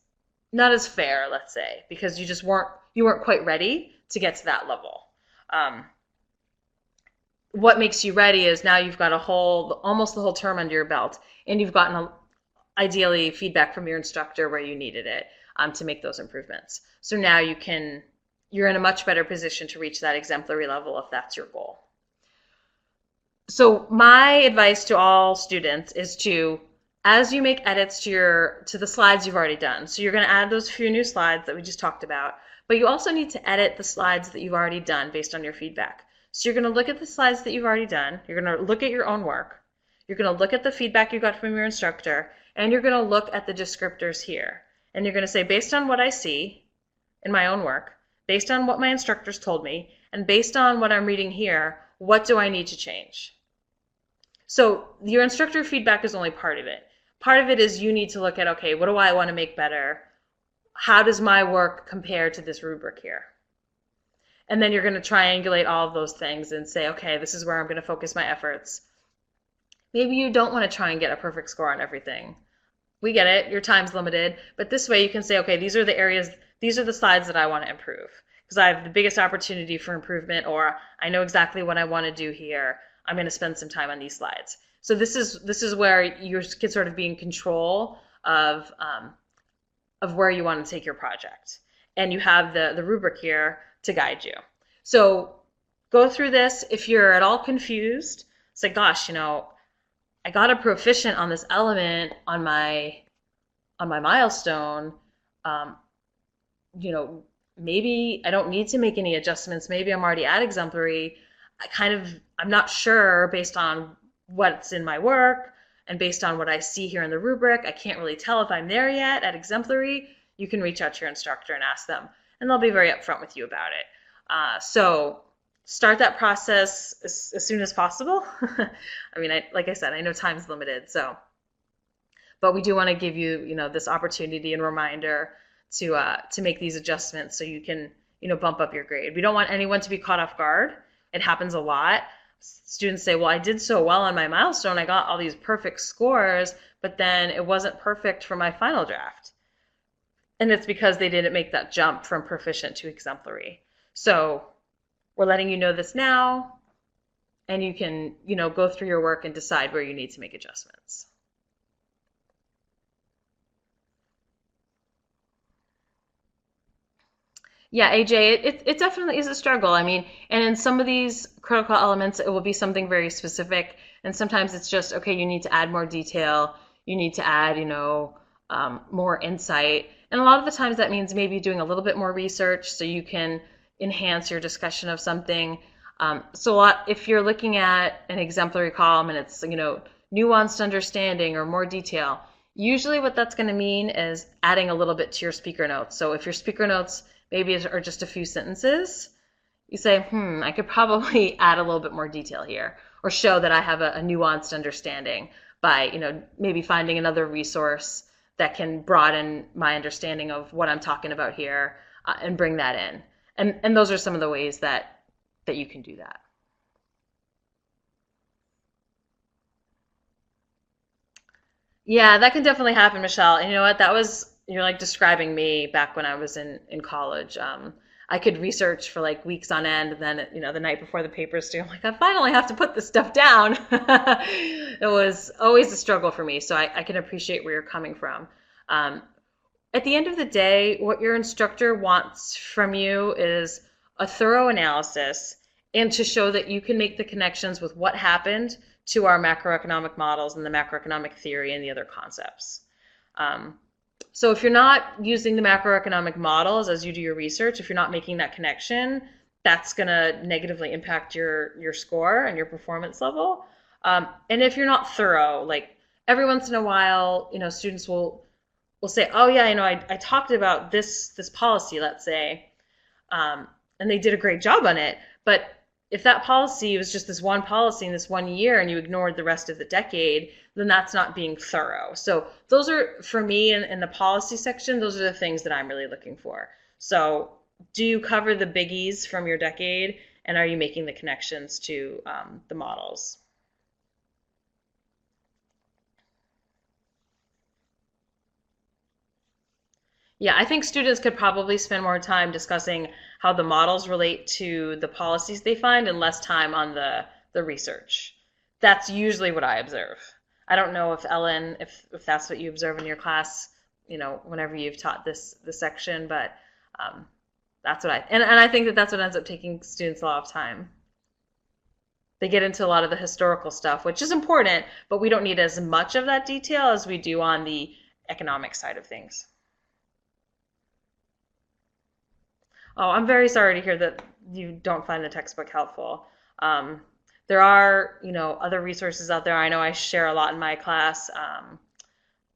fair, let's say, because you weren't quite ready to get to that level. What makes you ready is now you've got almost the whole term under your belt, and you've gotten ideally feedback from your instructor where you needed it to make those improvements. So now you're in a much better position to reach that exemplary level if that's your goal. So my advice to all students is to, as you make edits to the slides you've already done, so you're going to add those few new slides that we just talked about, but you also need to edit the slides that you've already done based on your feedback. So you're going to look at the slides that you've already done, you're going to look at your own work, you're going to look at the feedback you got from your instructor, and you're going to look at the descriptors here. And you're going to say, based on what I see in my own work, based on what my instructors told me, and based on what I'm reading here, what do I need to change? So your instructor feedback is only part of it. Part of it is you need to look at, okay, what do I want to make better? How does my work compare to this rubric here? And then you're going to triangulate all of those things and say, okay, this is where I'm going to focus my efforts. Maybe you don't want to try and get a perfect score on everything. We get it, your time's limited, but this way you can say, okay, these are the areas, these are the slides that I want to improve. Because because I have the biggest opportunity for improvement, or I know exactly what I want to do here. I'm going to spend some time on these slides. So this is where you can sort of be in control of where you want to take your project, and you have the rubric here to guide you. So go through this. If you're at all confused, say, gosh, I got a proficient on this element on my milestone. Um, maybe I don't need to make any adjustments. Maybe I'm already at exemplary. I'm not sure based on what's in my work and based on what I see here in the rubric. I can't really tell if I'm there yet at exemplary. You can reach out to your instructor and ask them, and they'll be very upfront with you about it. So start that process as soon as possible. I mean, like I said, I know time's limited, but we do want to give you, this opportunity and reminder to make these adjustments so you can, bump up your grade. We don't want anyone to be caught off guard. It happens a lot. Students say, well, I did so well on my milestone. I got all these perfect scores, but then it wasn't perfect for my final draft. And it's because they didn't make that jump from proficient to exemplary. So we're letting you know this now, and you can, go through your work and decide where you need to make adjustments. Yeah, AJ, it definitely is a struggle. I mean, and in some of these critical elements, it will be something very specific. And sometimes it's just, okay, you need to add more detail. You need to add, more insight. And a lot of the times that means maybe doing a little bit more research so you can enhance your discussion of something. So if you're looking at an exemplary column and it's, nuanced understanding or more detail, usually what that's going to mean is adding a little bit to your speaker notes. So if your speaker notes maybe are just a few sentences, you say, I could probably add a little bit more detail here, or show that I have a nuanced understanding by, maybe finding another resource that can broaden my understanding of what I'm talking about here, and bring that in. And those are some of the ways that you can do that. Yeah, that can definitely happen, Michelle. And you know what? You're like describing me back when I was in college. I could research for like weeks on end, and then, the night before the paper's due, I'm like, I finally have to put this stuff down. It was always a struggle for me, so I can appreciate where you're coming from. Um, at the end of the day, what your instructor wants from you is a thorough analysis, and to show that you can make the connections with what happened to our macroeconomic models and the macroeconomic theory and the other concepts. So if you're not using the macroeconomic models as you do your research, if you're not making that connection, that's going to negatively impact your score and your performance level. And if you're not thorough, like every once in a while, students will say, oh yeah, I talked about this policy, let's say, and they did a great job on it. But if that policy was just this one policy in this one year and you ignored the rest of the decade, then that's not being thorough. So those are, for me, in the policy section, those are the things that I'm really looking for. So do you cover the biggies from your decade, and are you making the connections to the models? Yeah, I think students could probably spend more time discussing how the models relate to the policies they find, and less time on the research. That's usually what I observe. I don't know if Ellen, if that's what you observe in your class, whenever you've taught this section, but that's what and I think that's what ends up taking students a lot of time. They get into a lot of the historical stuff, which is important, but we don't need as much of that detail as we do on the economic side of things. Oh, I'm very sorry to hear that you don't find the textbook helpful. Um, there are, other resources out there. I know I share a lot in my class.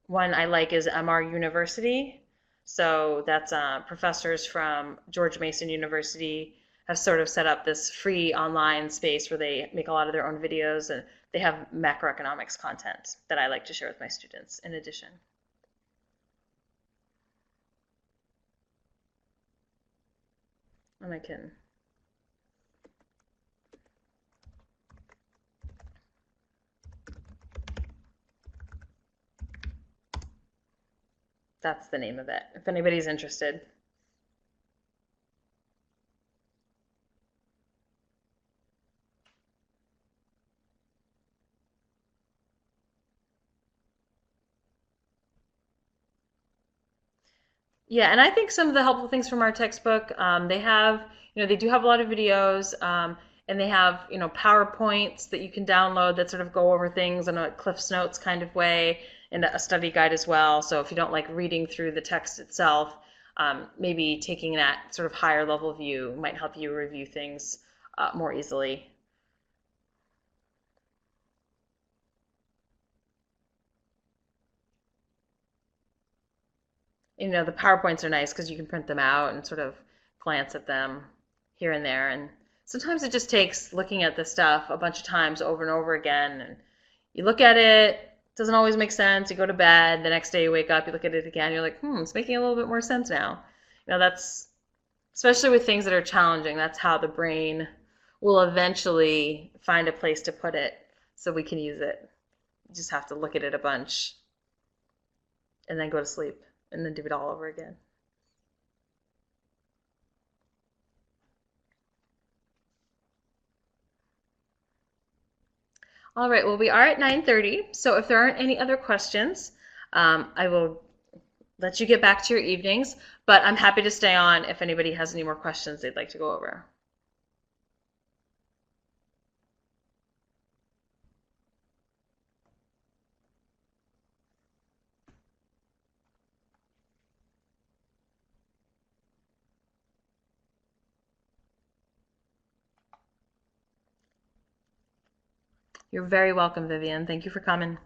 One I like is MR University. So that's professors from George Mason University have sort of set up this free online space where they make a lot of their own videos, and they have macroeconomics content that I like to share with my students in addition. And I can that's the name of it, if anybody's interested. Yeah, and I think some of the helpful things from our textbook, they have, they do have a lot of videos, and they have, PowerPoints that you can download that sort of go over things in a Cliff's Notes kind of way, and a study guide as well. So if you don't like reading through the text itself, maybe taking that sort of higher level view might help you review things more easily. The PowerPoints are nice because you can print them out and sort of glance at them here and there. And sometimes it just takes looking at the stuff a bunch of times over and over again. And you look at it, doesn't always make sense. You go to bed, the next day you wake up, you look at it again, you're like, it's making a little bit more sense now. That's especially with things that are challenging, that's how the brain will eventually find a place to put it so we can use it. You just have to look at it a bunch and then go to sleep and then do it all over again. All right, well, we are at 9:30, so if there aren't any other questions, I will let you get back to your evenings, but I'm happy to stay on if anybody has any more questions they'd like to go over. You're very welcome, Vivian. Thank you for coming.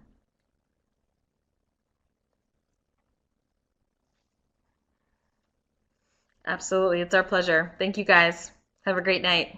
Absolutely, it's our pleasure. Thank you guys. Have a great night.